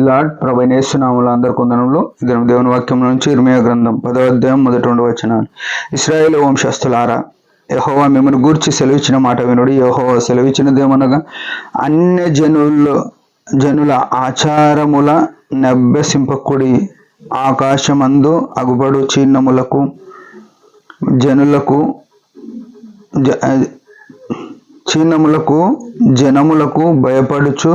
Lord. ప్రభువైన యేసు నామములో అందరికీ వందనములు. దేవుని వాక్యం నుంచి ఇర్మీయా గ్రంథం 10వ అధ్యాయం 1-2 వచనాలు. ఇశ్రాయేలు వంశస్థులారా, యెహోవా మిమ్మల్ని గూర్చి సెలవిచ్చిన మాట వినుడి. యెహోవా సెలవిచ్చినదేమనగా, అన్య జనుల ఆచారముల నభ్యసింపకుడి. ఆకాశమందు అగుపడు చిన్నములకు జనములకు భయపడుచు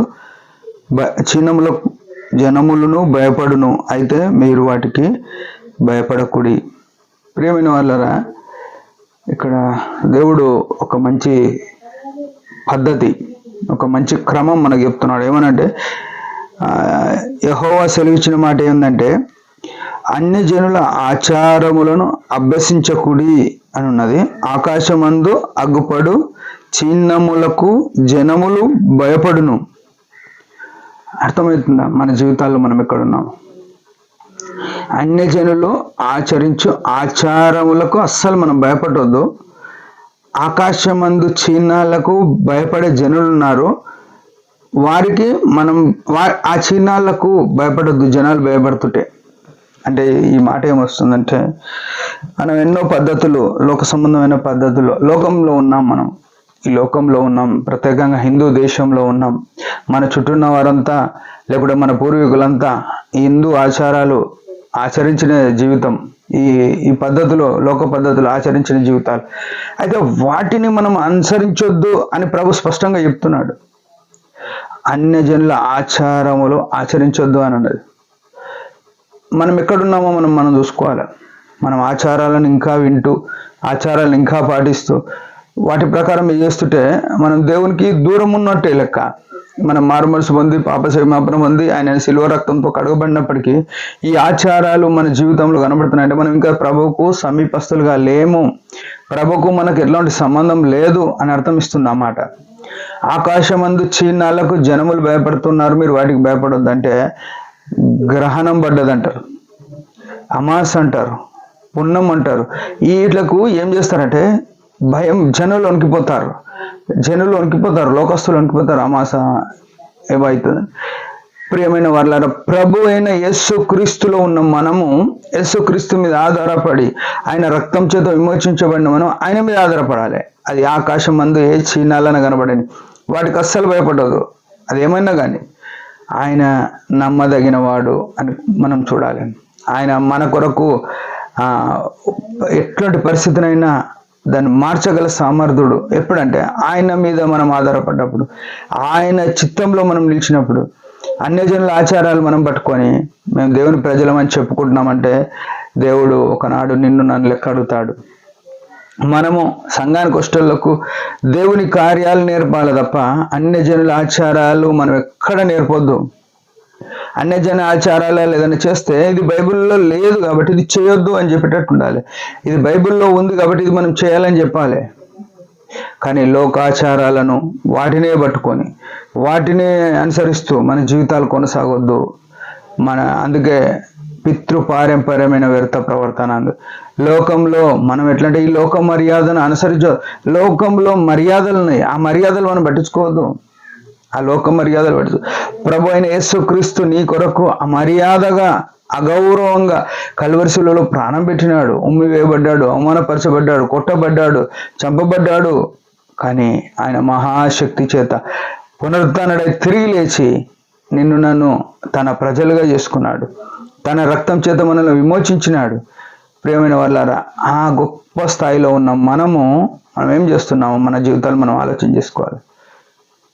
జనములను భయపడును, అయితే మీరు వాటికి భయపడకుడి. ప్రియమైన వాళ్ళరా, ఇక్కడ దేవుడు ఒక మంచి పద్ధతి, ఒక మంచి క్రమం మనకు చెప్తున్నాడు. ఏమనంటే, యెహోవా సెలవిచ్చిన మాట ఏంటంటే, అన్ని జనుల ఆచారములను అభ్యసించకుడి అని ఉన్నది. ఆకాశమందు అగ్గుపడు చిన్నములకు జనములు భయపడును. అర్థమవుతుందా? మన జీవితాల్లో మనం ఎక్కడున్నాం? అన్య జనులు ఆచరించు ఆచారములకు అస్సలు మనం భయపడవద్దు. ఆకాశమందు చిన్నాలకు భయపడే జనులు ఉన్నారు, వారికి మనం ఆ చిన్నాలకు భయపడద్దు. జనాలు భయపడుతుంటే, అంటే ఈ మాట ఏమొస్తుందంటే, మనం ఎన్నో పద్ధతులు, లోక సంబంధమైన పద్ధతులు లోకంలో ఉన్నాం. మనం ఈ లోకంలో ఉన్నాం, ప్రత్యేకంగా హిందూ దేశంలో ఉన్నాం. మన చుట్టూ ఉన్న వారంతా, లేకపోతే మన పూర్వీకులంతా ఈ హిందూ ఆచారాలు ఆచరించిన జీవితం, ఈ పద్ధతులు, లోక పద్ధతులు ఆచరించిన జీవితాలు. అయితే వాటిని మనం అనుసరించొద్దు అని ప్రభు స్పష్టంగా చెప్తున్నాడు. అన్య జనుల ఆచారములు ఆచరించొద్దు అని అన్నది. మనం ఎక్కడున్నామో మనం చూసుకోవాలి. మనం ఆచారాలను ఇంకా వింటూ, ఆచారాలను ఇంకా పాటిస్తూ, వాటి ప్రకారం చేస్తుంటే మనం దేవునికి దూరం ఉన్నట్టే లెక్క. మనం మారుమనసు పొంది, పాపక్షమాపణ పొంది, ఆయన శిలువ రక్తంతో కడగబడినప్పటికీ ఈ ఆచారాలు మన జీవితంలో కనబడుతున్నాయంటే మనం ఇంకా ప్రభువుకు సమీపస్తులుగా లేము, ప్రభువుకు మనకు ఎట్లాంటి సంబంధం లేదు అని అర్థం ఇస్తుంది అన్నమాట. ఆకాశమందు చీనాలకు జనములు భయపడుతున్నారు, మీరు వాటికి భయపడొద్దంటే, గ్రహణం పడ్డదంటారు, అమాస్ అంటారు, పున్నం అంటారు. వీటిలకు ఏం చేస్తారంటే భయం, జనులు వణికిపోతారు, లోకస్తులు వణికిపోతారు. అమాస ఏమవుతుంది? ప్రియమైన వాళ్ళ, ప్రభు అయిన యేసు క్రీస్తులో ఉన్న మనము, యేసు క్రీస్తు మీద ఆధారపడి, ఆయన రక్తం చేత విమోచించబడిన మనం ఆయన మీద ఆధారపడాలి. అది ఆకాశం మందు ఏ చీనాలను కనబడని వాటికి అస్సలు భయపడదు. అది ఏమైనా కానీ ఆయన నమ్మదగిన వాడు అని మనం చూడాలి. ఆయన మన కొరకు ఎట్లాంటి పరిస్థితినైనా దాన్ని మార్చగల సామర్థ్యుడు. ఎప్పుడంటే ఆయన మీద మనం ఆధారపడ్డప్పుడు, ఆయన చిత్తంలో మనం నిలిచినప్పుడు. అన్యజనుల ఆచారాలు మనం పట్టుకొని మేము దేవుని ప్రజలమని చెప్పుకుంటున్నామంటే, దేవుడు ఒకనాడు నిన్ను నన్ను లెక్క అడుగుతాడు. మనము సంఘానికి వచ్చేటోళ్లకు దేవుని కార్యాలు నేర్పాలి తప్ప అన్యజనుల ఆచారాలు మనం ఎక్కడ నేర్పొద్దు. అన్యజన ఆచారాలు ఏదైనా చేస్తే ఇది బైబిల్లో లేదు కాబట్టి ఇది చేయొద్దు అని చెప్పేటట్టు ఉండాలి. ఇది బైబిల్లో ఉంది కాబట్టి ఇది మనం చేయాలని చెప్పాలి. కానీ లోకాచారాలను వాటినే పట్టుకొని వాటినే అనుసరిస్తూ మన జీవితాలు కొనసాగొద్దు. అందుకే పితృపారంపర్యమైన వ్యర్థ ప్రవర్తన. లోకంలో మనం ఎట్లంటే ఈ లోక మర్యాదను లోకంలో మర్యాదలు ఉన్నాయి, ఆ మర్యాదలు మనం పట్టించుకోవద్దు. ఆ లోక మర్యాదలు పట్టించు. ప్రభు అయిన యేసు క్రీస్తు నీ కొరకు అమర్యాదగా, అగౌరవంగా కల్వరి ప్రాణం పెట్టినాడు, ఉమ్మి వేయబడ్డాడు, అవమానపరచబడ్డాడు, కొట్టబడ్డాడు, చంపబడ్డాడు. కానీ ఆయన మహాశక్తి చేత పునరుత్థానుడై తిరిగి లేచి నిన్ను నన్ను తన ప్రజలుగా చేసుకున్నాడు. తన రక్తం చేత మనల్ని విమోచించినాడు. ప్రియమైన వాళ్ళారా, ఆ గొప్ప స్థాయిలో ఉన్న మనం ఏం చేస్తున్నాము? మన జీవితాలు మనం ఆలోచన చేసుకోవాలి.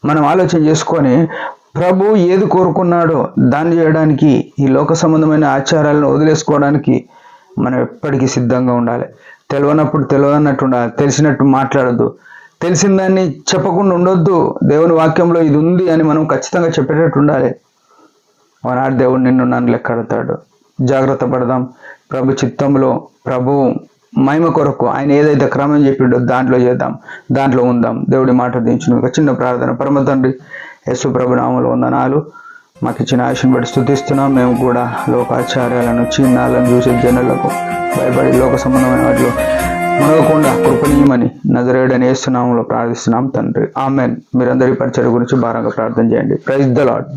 మనం ఆలోచన చేసుకొని ప్రభు ఏది కోరుకున్నాడో దాన్ని చేయడానికి, ఈ లోక సంబంధమైన ఆచారాలను వదిలేసుకోవడానికి మనం ఎప్పటికీ సిద్ధంగా ఉండాలి. తెలియనప్పుడు తెలియనట్టు ఉండాలి, తెలిసినట్టు మాట్లాడద్దు, తెలిసిన దాన్ని చెప్పకుండా ఉండొద్దు. దేవుని వాక్యంలో ఇది ఉంది అని మనం ఖచ్చితంగా చెప్పేటట్టు ఉండాలి. ఆనాడు దేవుడు నిన్ను నన్ను లెక్కడతాడు. జాగ్రత్త పడదాం. ప్రభు చిత్తంలో, ప్రభు మహిమ కొరకు ఆయన ఏదైతే క్రమం చెప్పిండో దాంట్లో చేద్దాం, దాంట్లో ఉందాం. దేవుడి మాట దించును. ఒక చిన్న ప్రార్థన. పరమ తండ్రి, యేసు ప్రభు నామములో వందనాలు. మాకు ఇచ్చిన ఆశను బట్టి స్తుతిస్తున్నాం. మేము కూడా లోకాచార్యాలను, చిన్నాలను చూసే జనులకు భయపడి లోక సంబంధమైన వాటిలో మునగకుండా కృపణీయమని నజరేయుడైన యేసు నామములో ప్రార్థిస్తున్నాం తండ్రి. ఆమెన్. మీరందరి పరిచర్య గురించి భారంగా ప్రార్థన చేయండి. Praise the lord.